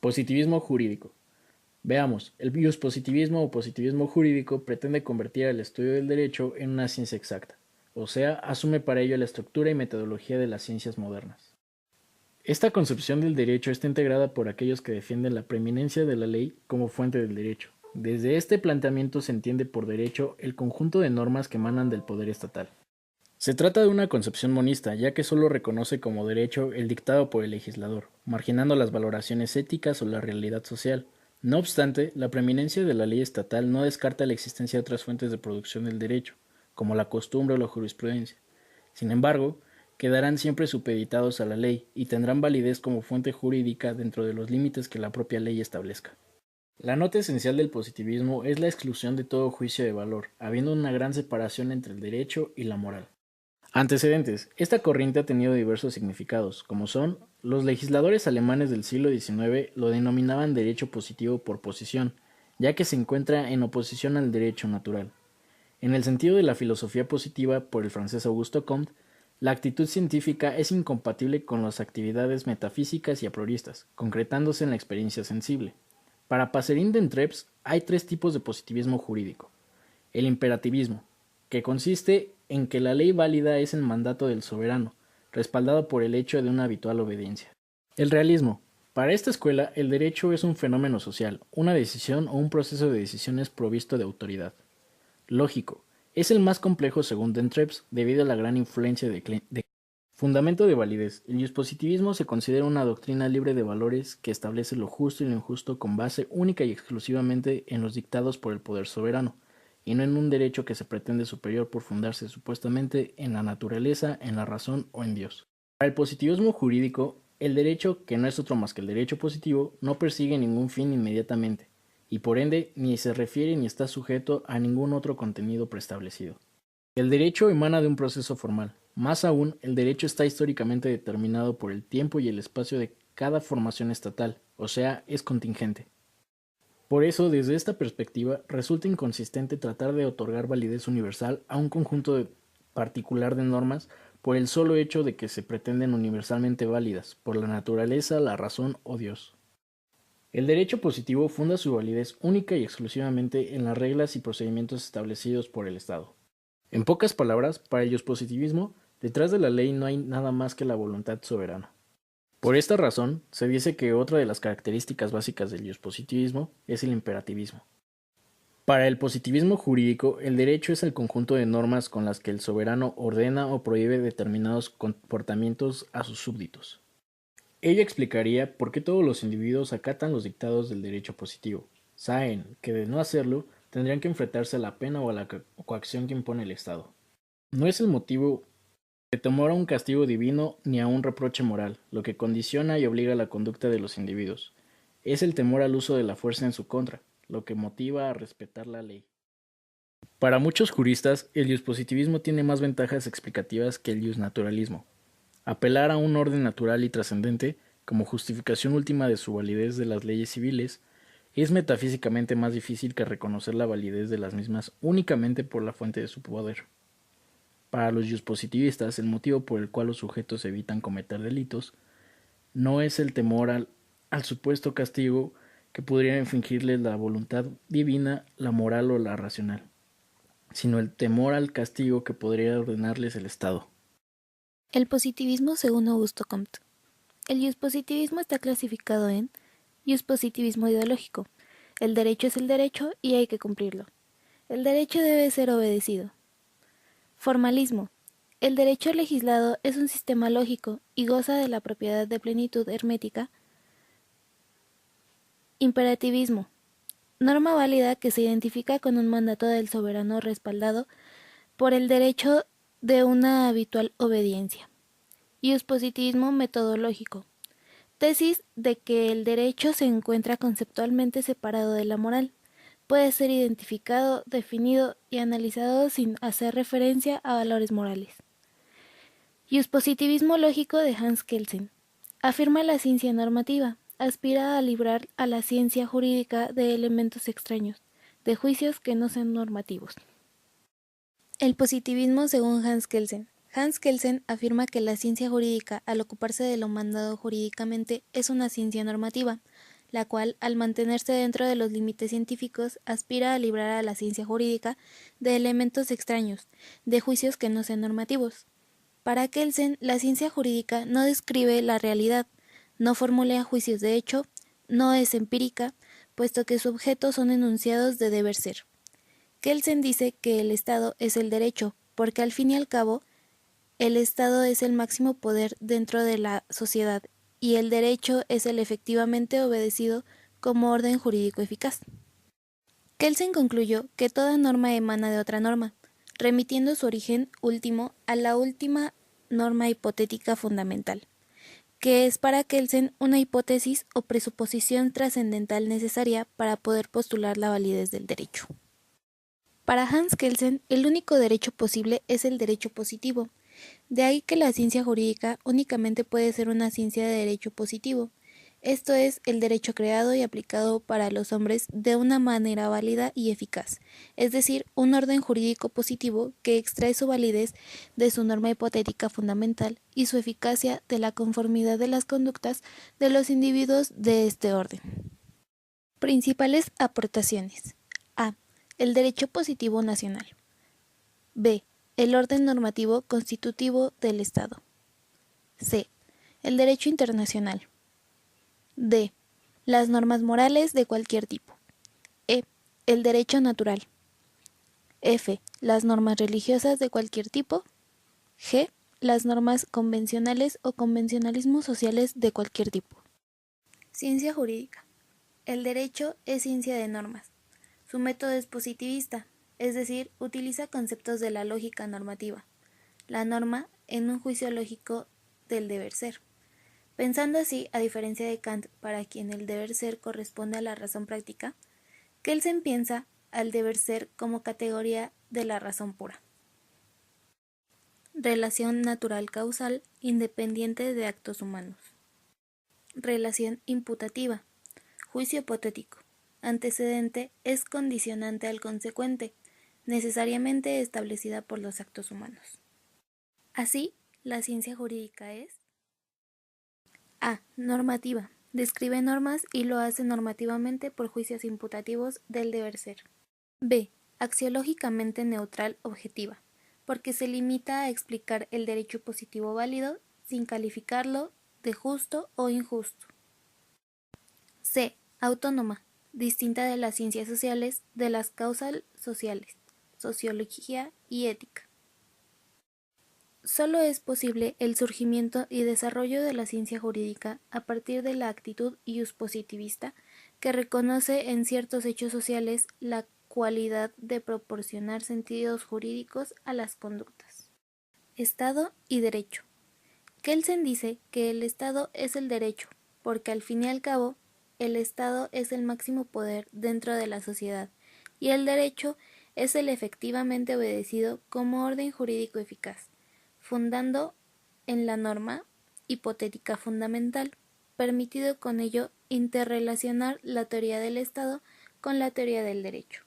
Positivismo jurídico. Veamos, el positivismo o positivismo jurídico pretende convertir el estudio del derecho en una ciencia exacta, o sea, asume para ello la estructura y metodología de las ciencias modernas. Esta concepción del derecho está integrada por aquellos que defienden la preeminencia de la ley como fuente del derecho. Desde este planteamiento se entiende por derecho el conjunto de normas que emanan del poder estatal. Se trata de una concepción monista, ya que solo reconoce como derecho el dictado por el legislador, marginando las valoraciones éticas o la realidad social. No obstante, la preeminencia de la ley estatal no descarta la existencia de otras fuentes de producción del derecho, como la costumbre o la jurisprudencia. Sin embargo, quedarán siempre supeditados a la ley y tendrán validez como fuente jurídica dentro de los límites que la propia ley establezca. La nota esencial del positivismo es la exclusión de todo juicio de valor, habiendo una gran separación entre el derecho y la moral. Antecedentes. Esta corriente ha tenido diversos significados, como son, los legisladores alemanes del siglo XIX lo denominaban derecho positivo por posición, ya que se encuentra en oposición al derecho natural. En el sentido de la filosofía positiva por el francés Augusto Comte, la actitud científica es incompatible con las actividades metafísicas y a prioristas, concretándose en la experiencia sensible. Para Passerin d'Entrepes hay tres tipos de positivismo jurídico. El imperativismo, que consiste en que la ley válida es el mandato del soberano, respaldado por el hecho de una habitual obediencia. El realismo. Para esta escuela, el derecho es un fenómeno social, una decisión o un proceso de decisiones provisto de autoridad. Lógico. Es el más complejo según d'Entrepes debido a la gran influencia de fundamento de validez. El positivismo se considera una doctrina libre de valores que establece lo justo y lo injusto con base única y exclusivamente en los dictados por el poder soberano, y no en un derecho que se pretende superior por fundarse supuestamente en la naturaleza, en la razón o en Dios. Para el positivismo jurídico, el derecho, que no es otro más que el derecho positivo, no persigue ningún fin inmediatamente, y por ende ni se refiere ni está sujeto a ningún otro contenido preestablecido. El derecho emana de un proceso formal. Más aún, el derecho está históricamente determinado por el tiempo y el espacio de cada formación estatal, o sea, es contingente. Por eso, desde esta perspectiva, resulta inconsistente tratar de otorgar validez universal a un conjunto particular de normas por el solo hecho de que se pretenden universalmente válidas, por la naturaleza, la razón o Dios. El derecho positivo funda su validez única y exclusivamente en las reglas y procedimientos establecidos por el Estado. En pocas palabras, para el positivismo, detrás de la ley no hay nada más que la voluntad soberana. Por esta razón, se dice que otra de las características básicas del positivismo es el imperativismo. Para el positivismo jurídico, el derecho es el conjunto de normas con las que el soberano ordena o prohíbe determinados comportamientos a sus súbditos. Ello explicaría por qué todos los individuos acatan los dictados del derecho positivo. Saben que de no hacerlo, tendrían que enfrentarse a la pena o a la coacción que impone el Estado. No es el motivo de temor a un castigo divino ni a un reproche moral, lo que condiciona y obliga la conducta de los individuos. Es el temor al uso de la fuerza en su contra, lo que motiva a respetar la ley. Para muchos juristas, el positivismo tiene más ventajas explicativas que el naturalismo. Apelar a un orden natural y trascendente, como justificación última de su validez de las leyes civiles, es metafísicamente más difícil que reconocer la validez de las mismas únicamente por la fuente de su poder. Para los positivistas, el motivo por el cual los sujetos evitan cometer delitos no es el temor al supuesto castigo que podría infringirles la voluntad divina, la moral o la racional, sino el temor al castigo que podría ordenarles el Estado. El positivismo según Augusto Comte. El positivismo está clasificado en positivismo ideológico. El derecho es el derecho y hay que cumplirlo. El derecho debe ser obedecido. Formalismo. El derecho legislado es un sistema lógico y goza de la propiedad de plenitud hermética. Imperativismo. Norma válida que se identifica con un mandato del soberano respaldado por el derecho de una habitual obediencia. Positivismo metodológico. Tesis de que el derecho se encuentra conceptualmente separado de la moral. Puede ser identificado, definido y analizado sin hacer referencia a valores morales. Positivismo lógico de Hans Kelsen. Afirma la ciencia normativa. Aspira a librar a la ciencia jurídica de elementos extraños, de juicios que no sean normativos. El positivismo según Hans Kelsen. Hans Kelsen afirma que la ciencia jurídica, al ocuparse de lo mandado jurídicamente, es una ciencia normativa. la cual, al mantenerse dentro de los límites científicos, aspira a librar a la ciencia jurídica de elementos extraños, de juicios que no sean normativos. Para Kelsen, la ciencia jurídica no describe la realidad, no formula juicios de hecho, no es empírica, puesto que su objeto son enunciados de deber ser. Kelsen dice que el Estado es el derecho, porque al fin y al cabo, el Estado es el máximo poder dentro de la sociedad y el derecho es el efectivamente obedecido como orden jurídico eficaz. Kelsen concluyó que toda norma emana de otra norma, remitiendo su origen último a la última norma hipotética fundamental, que es para Kelsen una hipótesis o presuposición trascendental necesaria para poder postular la validez del derecho. Para Hans Kelsen, el único derecho posible es el derecho positivo. De ahí que la ciencia jurídica únicamente puede ser una ciencia de derecho positivo, esto es, el derecho creado y aplicado para los hombres de una manera válida y eficaz, es decir, un orden jurídico positivo que extrae su validez de su norma hipotética fundamental y su eficacia de la conformidad de las conductas de los individuos de este orden. Principales aportaciones. A. El derecho positivo nacional. B. El orden normativo constitutivo del Estado. C. El derecho internacional. D. Las normas morales de cualquier tipo. E. El derecho natural. F. Las normas religiosas de cualquier tipo. G. Las normas convencionales o convencionalismos sociales de cualquier tipo. Ciencia jurídica. El derecho es ciencia de normas. Su método es positivista, es decir, utiliza conceptos de la lógica normativa, la norma en un juicio lógico del deber ser. Pensando así, a diferencia de Kant, para quien el deber ser corresponde a la razón práctica, Kelsen piensa al deber ser como categoría de la razón pura. Relación natural causal independiente de actos humanos. Relación imputativa. Juicio hipotético. Antecedente es condicionante al consecuente, necesariamente establecida por los actos humanos. Así, la ciencia jurídica es A. Normativa. Describe normas y lo hace normativamente por juicios imputativos del deber ser. B. Axiológicamente neutral objetiva, porque se limita a explicar el derecho positivo válido sin calificarlo de justo o injusto. C. Autónoma, distinta de las ciencias sociales, de las causas sociales, sociología y ética. Solo es posible el surgimiento y desarrollo de la ciencia jurídica a partir de la actitud iuspositivista que reconoce en ciertos hechos sociales la cualidad de proporcionar sentidos jurídicos a las conductas. Estado y derecho. Kelsen dice que el Estado es el derecho, porque al fin y al cabo, el Estado es el máximo poder dentro de la sociedad, y el derecho es el efectivamente obedecido como orden jurídico eficaz, fundando en la norma hipotética fundamental, permitido con ello interrelacionar la teoría del Estado con la teoría del derecho.